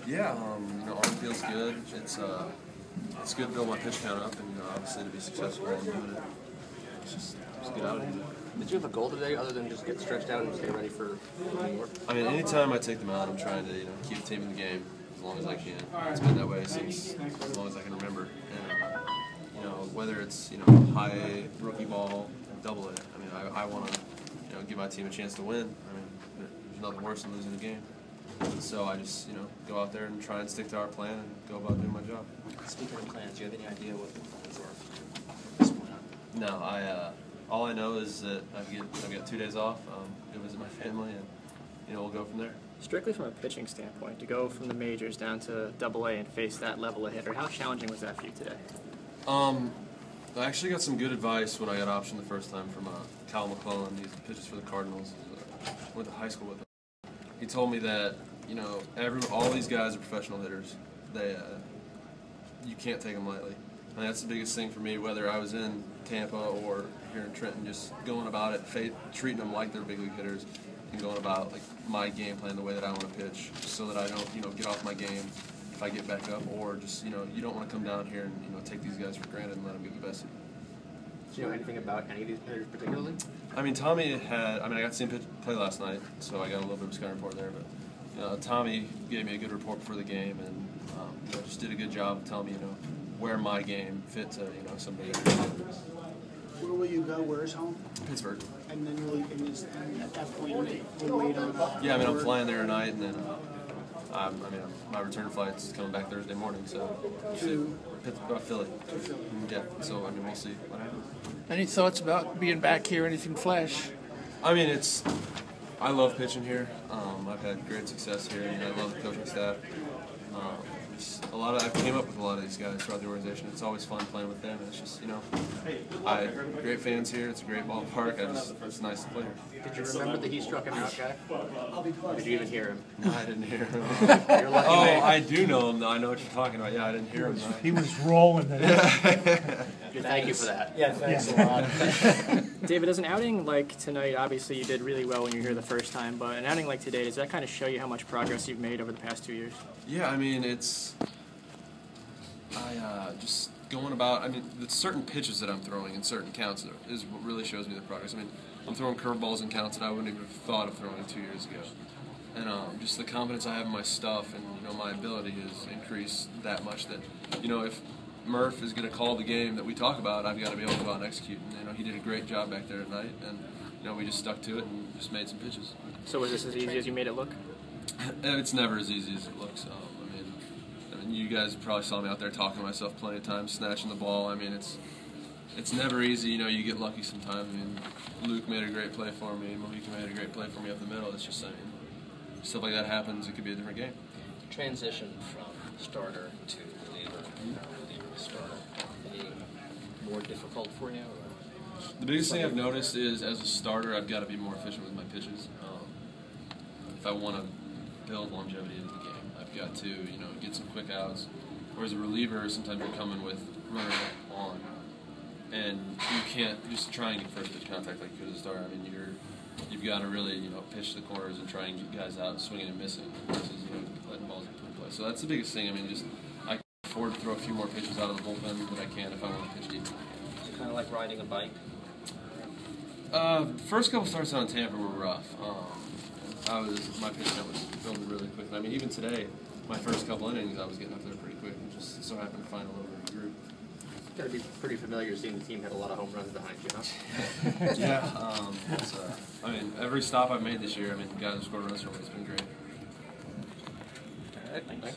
Yeah, arm feels good. It's good to build my pitch count up, and obviously to be successful in doing it. It's a good outing. Did you have a goal today other than just get stretched out and stay ready for New York? I mean, anytime I take them out, I'm trying to keep the team in the game as long as I can. It's been that way since as long as I can remember. And whether it's high rookie ball, double A. I mean, I want to give my team a chance to win. I mean, there's nothing worse than losing a game. So I just, go out there and try and stick to our plan and go about doing my job. Speaking of plans, do you have any idea what the plans are for this point? No, all I know is that I've got 2 days off. Go visit my family, and we'll go from there. Strictly from a pitching standpoint, to go from the majors down to Double A and face that level of hitter, how challenging was that for you today? I actually got some good advice when I got optioned the first time from Kyle McClellan. He pitches for the Cardinals. Went to high school with him. He told me that all these guys are professional hitters. You can't take them lightly. And that's the biggest thing for me, whether I was in Tampa or here in Trenton, just going about it, treating them like they're big league hitters, and going about my game plan the way that I want to pitch, so that I don't get off my game if I get back up, or just you don't want to come down here and take these guys for granted and let them get the best of you. Do you know anything about any of these hitters particularly? I mean, Tommy I got to see him play last night, so I got a little bit of a scouting report there. But Tommy gave me a good report before the game, and just did a good job of telling me where my game fit to somebody. Where will you go? Where is home? Pittsburgh. And then and at that point you'll wait on. Yeah, I mean I'm flying there tonight, and then my return flight's coming back Thursday morning. So To Philly. To Philly. Yeah. So we'll see what happens. Any thoughts about being back here? Anything flash? I mean, I love pitching here. I've had great success here, and I love the coaching staff. I came up with a lot of these guys throughout the organization. It's always fun playing with them. And it's just, great fans here. It's a great ballpark. It's nice to play here. Did you remember that he struck him out guy? Or did you even hear him? No, I didn't hear him. You're lucky man. I do know him, though. I know what you're talking about. Yeah, I didn't hear him. He was rolling it. Thank you for that. Yeah, thanks a lot. David, as an outing like tonight, obviously you did really well when you were here the first time, but an outing like today, does that kind of show you how much progress you've made over the past 2 years? Yeah, I mean, just going about, the certain pitches that I'm throwing in certain counts is what really shows me the progress. I mean, I'm throwing curveballs in counts that I wouldn't even have thought of throwing 2 years ago. And just the confidence I have in my stuff and, my ability has increased that much that, if Murph is going to call the game that we talk about, I've got to be able to go out and execute. And, he did a great job back there tonight, and, we just stuck to it and just made some pitches. So was this as easy as you made it look? It's never as easy as it looks. You guys probably saw me out there talking to myself plenty of times, snatching the ball. I mean, it's never easy. You get lucky sometimes. I mean, Luke made a great play for me. Mohican made a great play for me up the middle. It's just, stuff like that happens. It could be a different game. Transition from starter to reliever to starter, any more difficult for you? Or? The biggest thing I've noticed is, as a starter, I've got to be more efficient with my pitches. If I want to build longevity into the game, I've got to, get some quick outs. Whereas a reliever, sometimes you're coming with runner on, and you can't just try and get first pitch contact like you could as a starter. I mean, you've got to really, pitch the corners and try and get guys out swinging and missing versus, letting balls get put in play. So that's the biggest thing. I mean, I can afford to throw a few more pitches out of the bullpen than I can if I want to pitch deep. Is it kind of like riding a bike? First couple starts out in Tampa were rough. My pitch count was building really quick. I mean, even today, my first couple innings, I was getting up there pretty quick, and just so happened to find a little bit of a group. It's got to be pretty familiar seeing the team hit a lot of home runs behind you, huh? Yeah. Every stop I've made this year, the guys who scored runs for me, it's been great. All right, thank you.